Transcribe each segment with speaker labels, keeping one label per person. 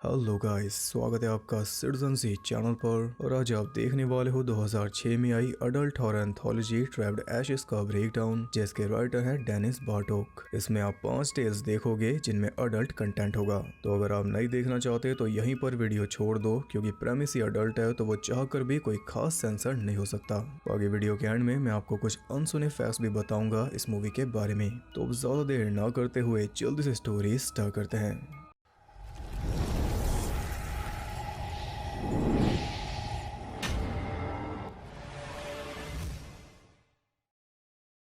Speaker 1: Hello guys, स्वागत है आपका सिटीजन सी चैनल पर। और आज आप देखने वाले हो 2006 में आई adult horror anthology Trapped Ashes का ब्रेकडाउन, जिसके राइटर हैं डेनिस बार्टोक। इसमें आप 5 टेल्स देखोगे जिनमें अडल्ट कंटेंट होगा। तो अगर आप नहीं देखना चाहते तो यहीं पर वीडियो छोड़ दो, क्योंकि प्रेमिस ही अडल्ट है तो वो चाह कर भी कोई खास सेंसर नहीं हो सकता। आगे वीडियो के एंड में मैं आपको कुछ अनसुने फैक्ट्स भी बताऊंगा इस मूवी के बारे में। तो अब ज्यादा देर ना करते हुए जल्दी से स्टोरी स्टार्ट करते हैं।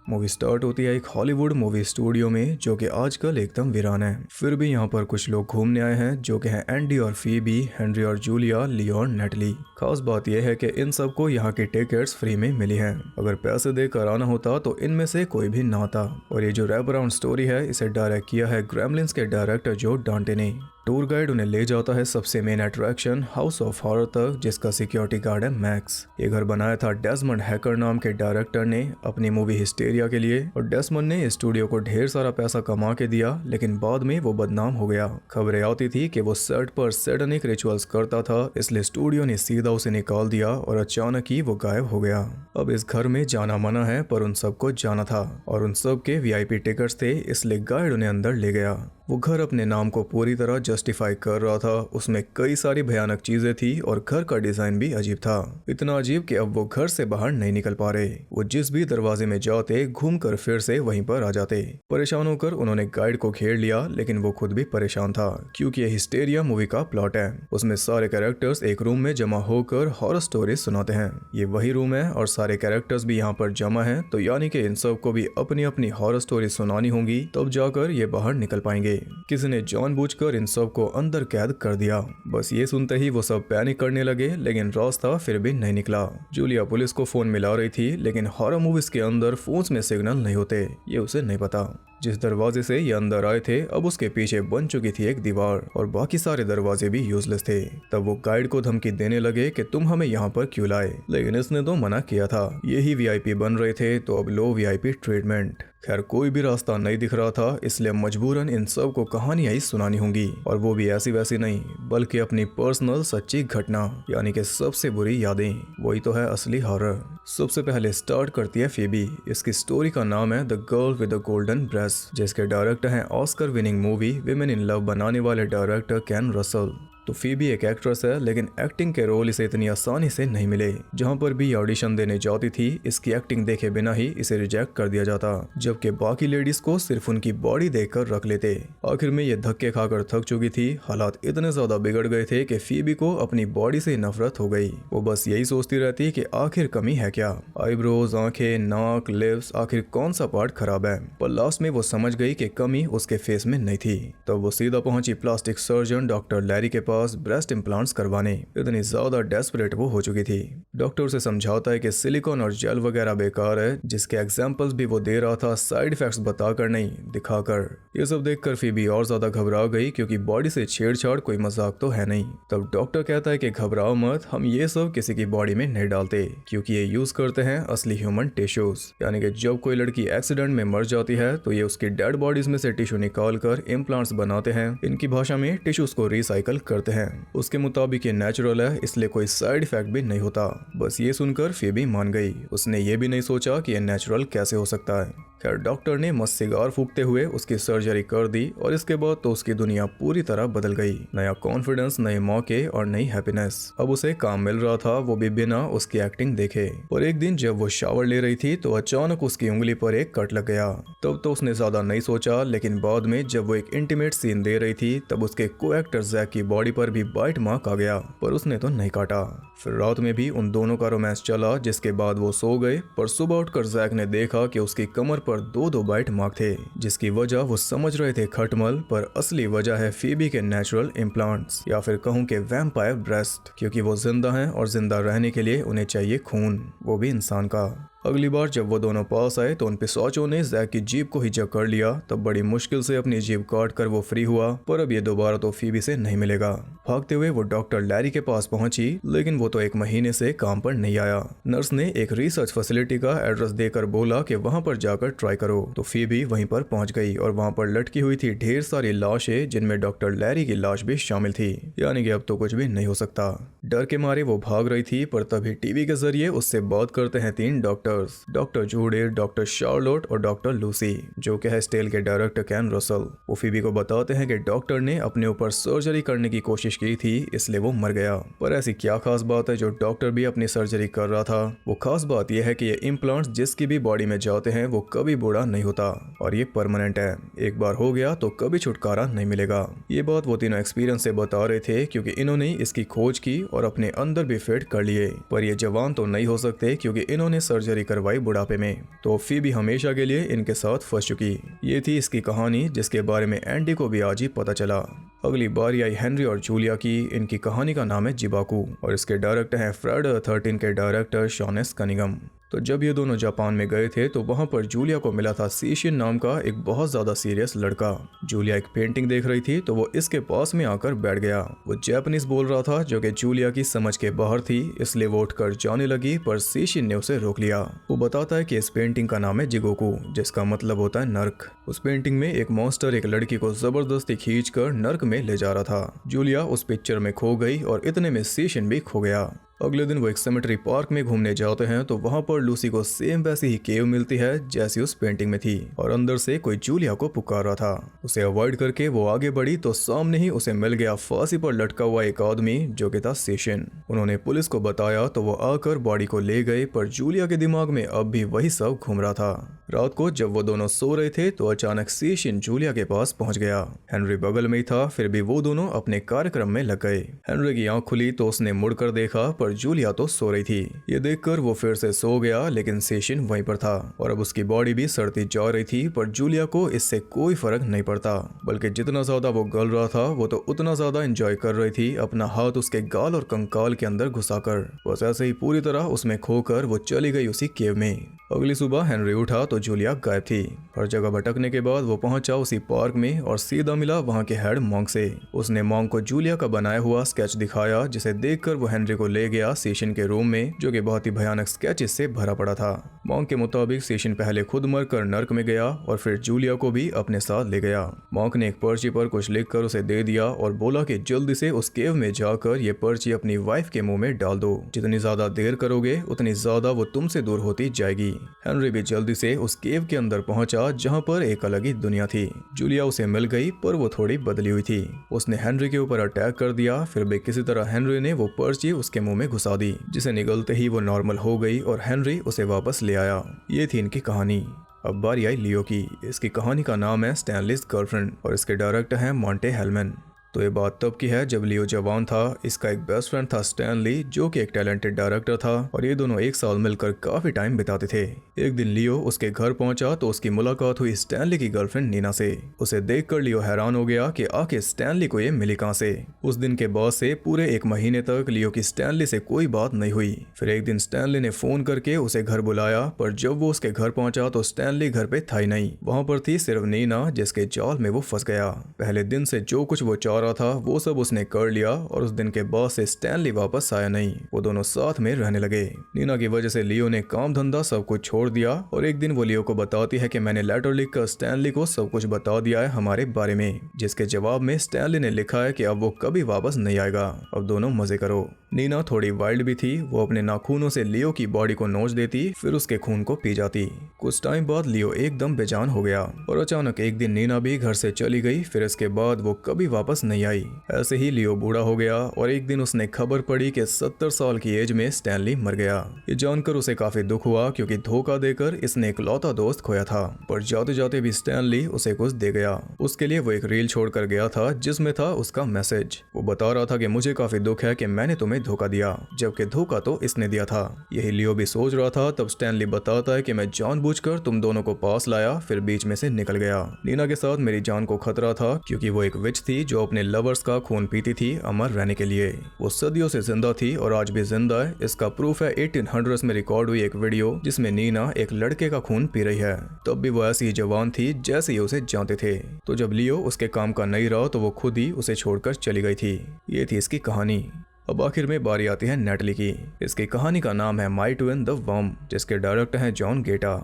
Speaker 1: मूवी स्टार्ट होती है एक हॉलीवुड मूवी स्टूडियो में, जो कि आजकल एकदम वीरान है। फिर भी यहाँ पर कुछ लोग घूमने आए हैं, जो कि हैं एंडी और फीबी, हेनरी और जूलिया, लियो और नेटली। खास बात यह है कि इन सबको यहाँ की टिकट्स फ्री में मिली हैं। अगर पैसे देकर आना होता तो इनमें से कोई भी ना आता। और ये जो रैप अराउंड स्टोरी है, इसे डायरेक्ट किया है ग्रेमलिन्स के डायरेक्टर जो डांटे ने। टूर गाइड उन्हें ले जाता है सबसे main attraction house of horror तक, जिसका सिक्योरिटी गार्ड है मैक्स। ये घर बनाया था डेसमंड हैकर नाम के डायरेक्टर ने अपनी मूवी हिस्टेरिया के लिए। और डेसमंड ने स्टूडियो को ढेर सारा पैसा कमा के दिया, लेकिन बाद में वो बदनाम हो गया। खबरें आती थी कि वो सेट पर सैटानिक रिचुअल्स करता था, इसलिए स्टूडियो ने सीधा उसे निकाल दिया और अचानक ही वो गायब हो गया। अब इस घर में जाना मना है, पर उन सबको जाना था और उन सब के वीआईपी टिकट्स थे, इसलिए गाइड उन्हें अंदर ले गया। वो घर अपने नाम को पूरी तरह जस्टिफाई कर रहा था। उसमें कई सारी भयानक चीजें थी और घर का डिजाइन भी अजीब था। इतना अजीब कि अब वो घर से बाहर नहीं निकल पा रहे। वो जिस भी दरवाजे में जाते घूमकर फिर से वहीं पर आ जाते। परेशान होकर उन्होंने गाइड को घेर लिया, लेकिन वो खुद भी परेशान था, क्योंकि ये हिस्टेरिया मूवी का प्लॉट है। उसमें सारे कैरेक्टर्स एक रूम में जमा होकर हॉरर स्टोरी सुनाते हैं। ये वही रूम है और सारे कैरेक्टर्स भी यहाँ पर जमा है, तो यानी कि इन सबको भी अपनी अपनी हॉरर स्टोरी सुनानी होगी, तब जाकर ये बाहर निकल पाएंगे। किसी ने जानबूझकर इन सब को अंदर कैद कर दिया। बस ये सुनते ही वो सब पैनिक करने लगे, लेकिन रास्ता फिर भी नहीं निकला। जूलिया पुलिस को फोन मिला रही थी, लेकिन हॉरर मूवीज के अंदर फोन्स में सिग्नल नहीं होते, ये उसे नहीं पता। जिस दरवाजे से ये अंदर आए थे, अब उसके पीछे बन चुकी थी एक दीवार और बाकी सारे दरवाजे भी यूजलेस थे। तब वो गाइड को धमकी देने लगे कि तुम हमें यहाँ पर क्यों लाए, लेकिन इसने तो मना किया था। यही वीआईपी बन रहे थे, तो अब लो वीआईपी ट्रीटमेंट। खैर कोई भी रास्ता नहीं दिख रहा था, इसलिए मजबूरन इन सब को कहानियां ही सुनानी होंगी, और वो भी ऐसी वैसी नहीं, बल्कि अपनी पर्सनल सच्ची घटना, यानी कि सबसे बुरी यादें। वही तो है असली हॉरर। सबसे पहले स्टार्ट करती है फीबी। इसकी स्टोरी का नाम है the girl with the golden breast, जिसके डायरेक्टर हैं Oscar winning movie women in love बनाने वाले डायरेक्टर केन रसल। तो फीबी एक एक्ट्रेस है, लेकिन एक्टिंग के रोल इसे इतनी आसानी से नहीं मिले। जहां पर भी ऑडिशन देने जाती थी, इसकी एक्टिंग देखे बिना ही इसे रिजेक्ट कर दिया जाता, जबकि बाकी लेडीज को सिर्फ उनकी बॉडी देखकर रख लेते। आखिर में ये धक्के खाकर थक चुकी थी। हालात इतने ज्यादा बिगड़ गए थे कि फीबी को अपनी बॉडी से नफरत हो गई। वो बस यही सोचती रहती कि आखिर कमी है क्या। आईब्रोज, आंखें, नाक, लिप्स, आखिर कौन सा पार्ट खराब है। पर लास्ट में वो समझ गई कि कमी उसके फेस में नहीं थी। तब वो सीधा पहुंची प्लास्टिक सर्जन डॉक्टर लैरी के पास ब्रेस्ट इम्प्लांट्स करवाने। इतनी ज्यादा डेस्परेट वो हो चुकी थी। डॉक्टर उसे समझाता है कि सिलिकॉन और जेल वगैरह बेकार है, जिसके एग्जांपल्स भी वो दे रहा था, साइड इफेक्ट्स बताकर नहीं दिखाकर। ये सब देखकर फीबी और ज्यादा घबरा गई, क्योंकि बॉडी से छेड़छाड़ कोई मजाक तो है नहीं। तब डॉक्टर कहता है कि घबराओ मत, हम ये सब किसी की बॉडी में नहीं डालते, क्योंकि ये यूज करते हैं असली ह्यूमन टिश्यूज। यानी कि जब कोई लड़की एक्सीडेंट में मर जाती है, तो ये उसकी डेड बॉडीज में से टिश्यू निकाल कर इम्प्लांट्स बनाते हैं। इनकी भाषा में टिश्यूज को रिसाइकल करते हैं। उसके मुताबिक ये नेचुरल है, इसलिए कोई साइड इफेक्ट भी नहीं होता। बस ये सुनकर फीबी मान गई। उसने ये भी नहीं सोचा कि ये नेचुरल कैसे हो सकता है। खैर डॉक्टर ने मस्त सिगार फूकते हुए उसकी सर्जरी कर दी, और इसके बाद तो उसकी दुनिया पूरी तरह बदल गई। नया कॉन्फिडेंस, नए मौके और नई हैप्पीनेस। अब उसे काम मिल रहा था, वो भी बिना उसकी एक्टिंग देखे। और एक दिन जब वो शावर ले रही थी, तो अचानक उसकी उंगली पर एक कट लग गया। तब तो उसने ज्यादा नहीं सोचा, लेकिन बाद में जब वो एक इंटीमेट सीन दे रही थी, तब उसके को एक्टर जैक की बॉडी पर भी बाइट मार्क आ गया, पर उसने तो नहीं काटा। फिर रात में भी उन दोनों का रोमांस चला, जिसके बाद वो सो गए। पर सुबह उठकर जैक ने देखा कि उसकी कमर पर दो बाइट मार्क थे, जिसकी वजह वो समझ रहे थे खटमल, पर असली वजह है फीबी के नेचुरल इम्प्लांट्स, या फिर कहूँ कि वैम्पायर ब्रेस्ट, क्योंकि वो जिंदा हैं और जिंदा रहने के लिए उन्हें चाहिए खून, वो भी इंसान का। अगली बार जब वो दोनों पास आए तो उन पिशाचों ने जैक की जीप को हिजक कर लिया। तब बड़ी मुश्किल से अपनी जीप काट कर वो फ्री हुआ, पर अब ये दोबारा तो फीबी से नहीं मिलेगा। भागते हुए वो डॉक्टर लैरी के पास पहुंची, लेकिन वो तो एक महीने से काम पर नहीं आया। नर्स ने एक रिसर्च फैसिलिटी का एड्रेस देकर बोला कि वहां पर जाकर ट्राई करो। तो फीबी वहीं पर पहुंच गई और वहां पर लटकी हुई थी ढेर सारी लाशें, जिनमें डॉक्टर लैरी की लाश भी शामिल थी। यानी कि अब तो कुछ भी नहीं हो सकता। डर के मारे वो भाग रही थी, पर तभी टीवी के जरिए उससे बात करते हैं 3 doctors, doctor Judith, doctor Charlotte और डॉक्टर लूसी, जो कि है स्टेल के डायरेक्टर कैन रसल। वो फीबी को बताते हैं कि डॉक्टर ने अपने ऊपर सर्जरी करने की कोशिश की थी, इसलिए वो मर गया। पर ऐसी क्या खास बात है जो डॉक्टर भी अपनी सर्जरी कर रहा था? वो खास बात यह है कि ये इम्प्लांट्स जिसकी भी बॉडी में जाते हैं वो कभी बूढ़ा नहीं होता और ये परमानेंट है। एक बार हो गया तो कभी छुटकारा नहीं मिलेगा। ये बात वो तीनों एक्सपीरियंस से बता रहे थे, क्योंकि इन्होंने इसकी खोज की और अपने अंदर भी फिट कर लिए। पर ये जवान तो नहीं हो सकते, क्योंकि इन्होंने सर्जरी करवाई बुढ़ापे में। तो फीबी हमेशा के लिए इनके साथ फंस चुकी। ये थी इसकी कहानी, जिसके बारे में एंडी को भी आज ही पता चला। अगली बारी आई हेनरी और जूलिया की। इनकी कहानी का नाम है जिबाकू और इसके डायरेक्टर हैं फ्राइडे द 13 के डायरेक्टर शॉन एस कनिंघम। तो जब ये दोनों जापान में गए थे तो वहां पर जूलिया को मिला था सीशियन नाम का एक बहुत ज्यादा सीरियस लड़का। जूलिया एक पेंटिंग देख रही थी तो वो इसके पास में आकर बैठ गया। वो जापानीज बोल रहा था, जो कि जूलिया की समझ के बाहर थी, इसलिए वो उठकर जाने लगी, पर सीशियन ने उसे रोक लिया। वो बताता है कि इस पेंटिंग का नाम है जिगोकू, जिसका मतलब होता है नर्क। उस पेंटिंग में एक मॉन्स्टर एक लड़की को जबरदस्ती खींचकर नर्क में ले जा रहा था। जूलिया उस पिक्चर में खो गई और इतने में सीशियन भी खो गया। अगले दिन वो एक सेमेट्री पार्क में घूमने जाते हैं तो वहां पर लूसी को सेम वैसी ही केव मिलती है जैसी उस पेंटिंग में थी, और अंदर से कोई जूलिया को पुकार रहा था। उसे अवॉइड करके वो आगे बढ़ी तो सामने ही उसे मिल गया फांसी पर लटका हुआ एक आदमी, जो कि था सेशन। उन्होंने पुलिस को बताया तो वो आकर बॉडी को ले गए, पर जूलिया के दिमाग में अब भी वही सब घूम रहा था। रात को जब वो दोनों सो रहे थे तो अचानक सेशन जूलिया के पास पहुंच गया। हेनरी बगल में ही था, फिर भी वो दोनों अपने कार्यक्रम में लग गए। हेनरी की आंख खुली तो उसने मुड़कर देखा, पर जूलिया तो सो रही थी। ये देखकर वो फिर से सो गया, लेकिन सेशन वहीं पर था और अब उसकी बॉडी भी सड़ती जा रही थी। पर जूलिया को इससे कोई फर्क नहीं पड़ता, बल्कि जितना ज्यादा वो गल रहा था वो तो उतना ज्यादा एंजॉय कर रही थी, अपना हाथ उसके गाल और कंकाल के अंदर घुसाकर। बस ऐसे ही पूरी तरह उसमें खोकर वो चली गई उसी केव में। अगली सुबह हेनरी उठा तो जूलिया गायब थी। हर जगह भटकने के बाद वो पहुंचा उसी पार्क में और सीधा मिला वहां के हेड मॉन्क से। उसने मॉन्क को जूलिया का बनाया हुआ स्केच दिखाया, जिसे देखकर वो हेनरी को ले गया सेशन के रूम में, जो कि बहुत ही भयानक स्केचेस से भरा पड़ा था। मॉन्क के मुताबिक सेशन पहले खुद मरकर नर्क में गया और फिर जूलिया को भी अपने साथ ले गया। मॉन्क ने एक पर्ची पर कुछ लिखकर उसे दे दिया और बोला कि जल्दी से उस केव में जाकर ये पर्ची अपनी वाइफ के मुंह में डाल दो। जितनी ज्यादा देर करोगे उतनी ज्यादा वो तुमसे दूर होती जाएगी। हेनरी भी जल्दी से उस केव के अंदर पहुंचा, जहां पर एक अलग ही दुनिया थी। जूलिया उसे मिल गई, पर वो थोड़ी बदली हुई थी। उसने हेनरी के ऊपर अटैक कर दिया, फिर भी किसी तरह हेनरी ने वो पर्ची उसके मुंह में घुसा दी, जिसे निगलते ही वो नॉर्मल हो गई और हेनरी उसे वापस ले आया। ये थी इनकी कहानी। अब बारी आई लियो की। इसकी कहानी का नाम है स्टैनलीज गर्लफ्रेंड और इसके डायरेक्टर हैं मॉन्टे हेलमैन। तो ये बात तब की है जब लियो जवान था। इसका एक बेस्ट फ्रेंड था स्टैनली, जो कि एक टैलेंटेड डायरेक्टर था और ये दोनों एक साथ मिलकर काफी टाइम बिताते थे। एक दिन लियो उसके घर पहुंचा तो उसकी मुलाकात हुई स्टैनली की गर्लफ्रेंड नीना से। उसे देखकर लियो हैरान हो गया कि आखिर स्टैनली को ये मिली कहां से। उस दिन के बाद से पूरे एक महीने तक लियो की स्टैनली से कोई बात नहीं हुई। फिर एक दिन स्टैनली ने फोन करके उसे घर बुलाया, पर जब वो उसके घर पहुंचा तो स्टैनली घर पे था ही नहीं। वहां पर थी सिर्फ नीना, जिसके जाल में वो फंस गया। पहले दिन से जो कुछ वो चाह रहा था वो सब उसने कर लिया और उस दिन के बाद से स्टैनली वापस आया नहीं। वो दोनों साथ में रहने लगे। नीना की वजह से लियो ने काम धंधा सब कुछ छोड़ दिया और एक दिन वो लियो को बताती है कि मैंने लेटर लिखकर स्टैनली को सब कुछ बता दिया है हमारे बारे में, जिसके जवाब में स्टैनली ने लिखा है कि अब वो कभी वापस नहीं आएगा, अब दोनों मजे करो। नीना थोड़ी वाइल्ड भी थी। वो अपने नाखूनों से लियो की बॉडी को नोच देती, फिर उसके खून को पी जाती। कुछ टाइम बाद लियो एकदम बेजान हो गया और अचानक एक दिन नीना भी घर से चली गई। फिर इसके बाद वो कभी वापस नहीं आई। ऐसे ही लियो बूढ़ा हो गया और एक दिन उसने खबर पड़ी कि 70 साल की एज में स्टैनली मर गया। ये जानकर उसे काफी दुख हुआ, क्योंकि धोखा देकर इसने इकलौता दोस्त खोया था। पर जाते जाते भी स्टैनली उसे कुछ दे गया। उसके लिए वो एक रील छोड़कर गया था, जिसमें था उसका मैसेज। वो बता रहा था कि मुझे काफी दुख है कि मैंने तुम्हें धोखा दिया, जबकि धोखा तो इसने दिया था। यही लियो भी सोच रहा था। तब स्टैनली बताता है कि मैं जानबूझकर तुम दोनों को पास लाया, फिर बीच में से निकल गया। नीना के साथ मेरी जान को खतरा था, क्योंकि वो एक विच थी जो अपने अपने लवर्स का खून पीती थी अमर रहने के लिए। वो सदियों से जिंदा थी और आज भी जिंदा है। इसका प्रूफ है 1800s में रिकॉर्ड हुई एक वीडियो जिसमें नीना एक लड़के का खून पी रही है। तब भी वो ऐसी ही जवान थी जैसे ही उसे जानते थे। तो जब लियो उसके काम का नहीं रहा तो वो खुद ही उसे छोड़कर चली गई थी। ये थी इसकी कहानी। अब आखिर में बारी आती है नेटली की। इसकी कहानी का नाम है माय ट्विन द वर्म, जिसके डायरेक्टर हैं जॉन गेटा।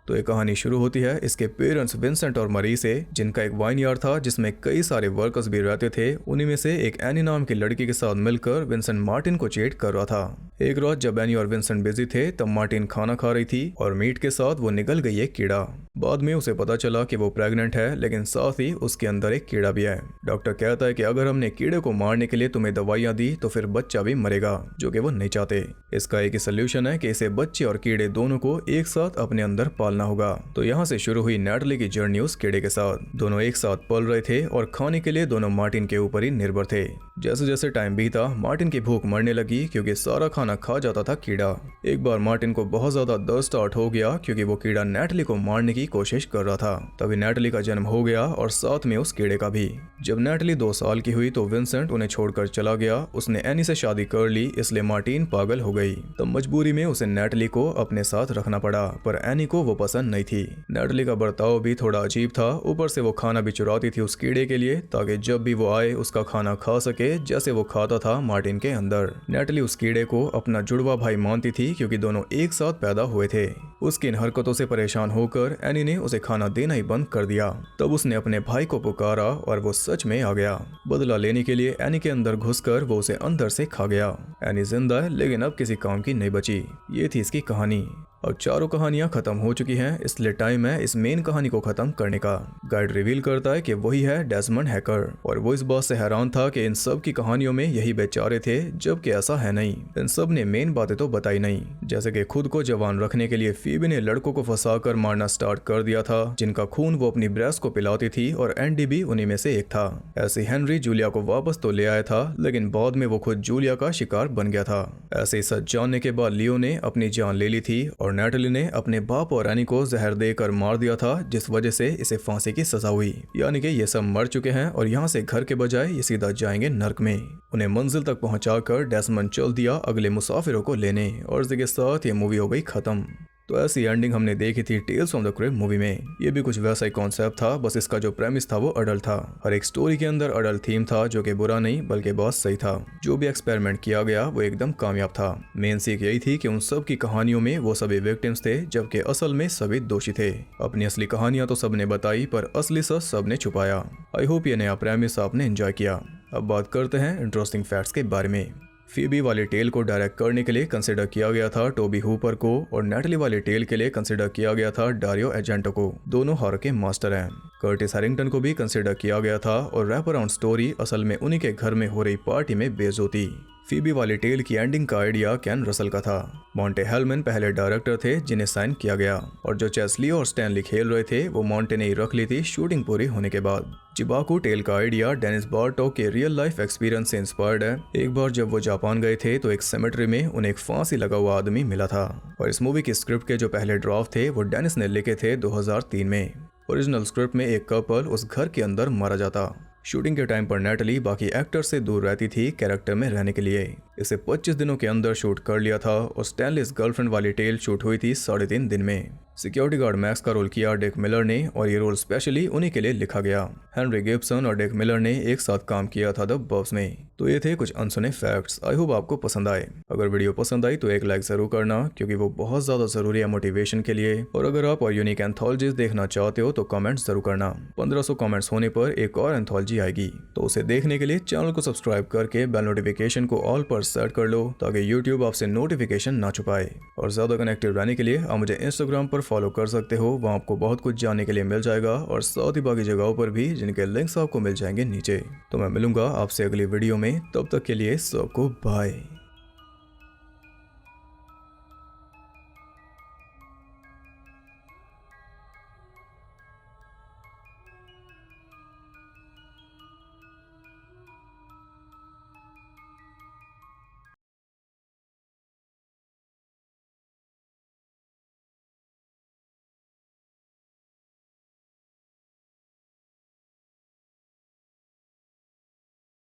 Speaker 1: तो ये कहानी शुरू होती है इसके पेरेंट्स विंसेंट और मरी से, जिनका एक वाइनयार्ड था जिसमें कई सारे वर्कर्स भी रहते थे। उन्हीं में से एक एनी नाम की लड़की के साथ मिलकर विंसेंट मार्टिन को चेट कर रहा था। एक रात जब एनी और विंसेंट बिजी थे तब मार्टिन खाना खा रही थी और मीट के साथ वो निगल गई एक कीड़ा। बाद में उसे पता चला कि वो प्रेग्नेंट है, लेकिन साथ ही उसके अंदर एक कीड़ा भी है। डॉक्टर कहता है कि अगर हमने कीड़े को मारने के लिए तुम्हें दवाइयां दी तो फिर बच्चा भी मरेगा, जो कि वो नहीं चाहते। इसका एक ही सोल्यूशन है कि इसे बच्चे और कीड़े दोनों को एक साथ अपने अंदर पालना होगा। तो यहाँ से शुरू हुई नेटली की जर्नी उस कीड़े के साथ। दोनों एक साथ पल रहे थे और खाने के लिए दोनों मार्टिन के ऊपर ही निर्भर थे। जैसे जैसे टाइम बीता मार्टिन की भूख मरने लगी क्योंकि सारा खाना खा जाता था कीड़ा। एक बार मार्टिन को बहुत ज्यादा दर्द स्टार्ट हो गया क्योंकि वो कीड़ा नेटली को मारने की कोशिश कर रहा था। तभी नेटली का जन्म हो गया और साथ में उस कीड़े का भी। जब नेटली 2 साल की हुई तो विंसेंट उन्हें छोड़कर चला गया। उसने एनी से शादी कर ली, इसलिए मार्टिन पागल हो गई। तब मजबूरी में उसे नेटली को अपने साथ रखना पड़ा, पर एनी को वो पसंद नहीं थी। नेटली का बर्ताव भी थोड़ा अजीब था। ऊपर से वो खाना भी चुराती थी उस कीड़े के लिए, ताकि जब भी वो आए उसका खाना खा सके जैसे वो खाता था मार्टिन के अंदर। नेटली उस कीड़े को अपना जुड़वा भाई मानती थी क्योंकि दोनों एक साथ पैदा हुए थे। उसकी इन हरकतों से परेशान होकर एनी ने उसे खाना देना ही बंद कर दिया। तब उसने अपने भाई को पुकारा और वो सच में आ गया। बदला लेने के लिए एनी के अंदर घुसकर वो उसे अंदर से खा गया। एनी जिंदा है लेकिन अब किसी काम की नहीं बची। ये थी इसकी कहानी। अब चारों कहानियां खत्म हो चुकी हैं, इसलिए टाइम है इस मेन कहानी को खत्म करने का। गाइड रिवील करता है कि वही है डेसमंड हैकर, और वो इस बात से हैरान था कि इन सब की कहानियों में यही बेचारे थे, जबकि ऐसा है नहीं। इन सब ने मेन बातें तो बताई नहीं, जैसे कि खुद को जवान रखने के लिए फीबी ने लड़कों को फंसाकर मारना स्टार्ट कर दिया था, जिनका खून वो अपनी ब्रेस्ट को पिलाती थी, और एंडी भी उन्हीं में से एक था। ऐसे हेनरी जूलिया को वापस तो ले आया था, लेकिन बाद में वो खुद जूलिया का शिकार बन गया था। ऐसे ही सच जानने के बाद लियो ने अपनी जान ले ली थी और नेटली ने अपने बाप और एनी को जहर देकर मार दिया था, जिस वजह से इसे फांसी की सजा हुई। यानी कि ये सब मर चुके हैं और यहाँ से घर के बजाय ये सीधा जाएंगे नर्क में। उन्हें मंजिल तक पहुंचाकर डेसमंड चल दिया अगले मुसाफिरों को लेने, और इसी के साथ ये मूवी हो गई खत्म। तो ऐसी एंडिंग हमने देखी थी Tales from the Crypt movie में। ये भी कुछ वैसा ही कॉन्सेप्ट था, बस इसका जो प्रेमिस था वो अडल्ट था। हर एक स्टोरी के अंदर अडल्ट थीम था, जो कि बुरा नहीं बल्कि बहुत सही था। जो भी एक्सपेरिमेंट किया गया वो एकदम कामयाब था। मेन सीख यही थी कि उन सब की कहानियों में वो सभी विक्टिम्स थे, जबकि असल में सभी दोषी थे। अपनी असली कहानियां तो सबने बताई, पर असली सच सबने छुपाया। आई होप ये नया प्रेमिस आपने एंजॉय किया। अब बात करते हैं इंटरेस्टिंग फैक्ट्स के बारे में। फीबी वाली टेल को डायरेक्ट करने के लिए कंसिडर किया गया था टोबी हूपर को, और नेटली वाली टेल के लिए कंसिडर किया गया था डारियो एजेंटो को। दोनों हॉरर के मास्टर हैं। कर्टिस हैरिंगटन को भी कंसिडर किया गया था, और रैप अराउंड स्टोरी असल में उन्हीं के घर में हो रही पार्टी में बेस्ड होती। फीबी वाली टेल की एंडिंग का आइडिया कैन रसल का था। मॉन्टे हेलमैन पहले डायरेक्टर थे जिन्हें साइन किया गया, और जो चेस्ली और स्टैनली खेल रहे थे वो मॉन्टे ने ही रख ली थी शूटिंग पूरी होने के बाद। चिबाकू टेल का आइडिया डेनिस बार्टोक के रियल लाइफ एक्सपीरियंस से इंस्पायर्ड है। एक बार जब वो जापान गए थे तो एक सेमेट्री में उन्हें एक फांसी लगा हुआ आदमी मिला था, और इस मूवी की स्क्रिप्ट के जो पहले ड्राफ्ट थे वो डेनिस ने लिखे थे 2003 में। ओरिजिनल स्क्रिप्ट में एक कपल उस घर के अंदर मारा जाता। शूटिंग के टाइम पर नेटली बाकी एक्टर्स से दूर रहती थी कैरेक्टर में रहने के लिए। इसे 25 दिनों के अंदर शूट कर लिया था, और स्टैनलीस गर्लफ्रेंड वाली टेल शूट हुई थी 3.5 दिन में। सिक्योरिटी गार्ड मैक्स का रोल किया डिक मिलर ने, और ये रोल स्पेशली उन्हीं के लिए लिखा गया। हेनरी गिब्सन और डिक मिलर ने एक साथ काम किया था द बब्स में। तो ये थे कुछ अनसुने फैक्ट्स। आई होप आपको पसंद आए। अगर वीडियो पसंद आई तो एक लाइक जरूर करना, क्योंकि वो बहुत ज्यादा जरूरी है मोटिवेशन के लिए। और अगर आप और यूनिक एंथोलॉजीज देखना चाहते हो तो कमेंट जरूर करना। 1500 कमेंट्स होने पर एक और एंथोलॉजी आएगी, तो उसे देखने के लिए चैनल को सब्सक्राइब करके बेल नोटिफिकेशन को ऑल पर सेट कर लो, ताकि यूट्यूब आपसे नोटिफिकेशन ना छुपाए। और ज्यादा कनेक्टेड रहने के लिए आप मुझे इंस्टाग्राम पर फॉलो कर सकते हो, वहाँ आपको बहुत कुछ जानने के लिए मिल जाएगा, और साथ ही बाकी जगहों पर भी, जिनके लिंक्स आपको मिल जाएंगे नीचे। तो मैं मिलूंगा आपसे अगली वीडियो में, तब तक के लिए सबको बाय।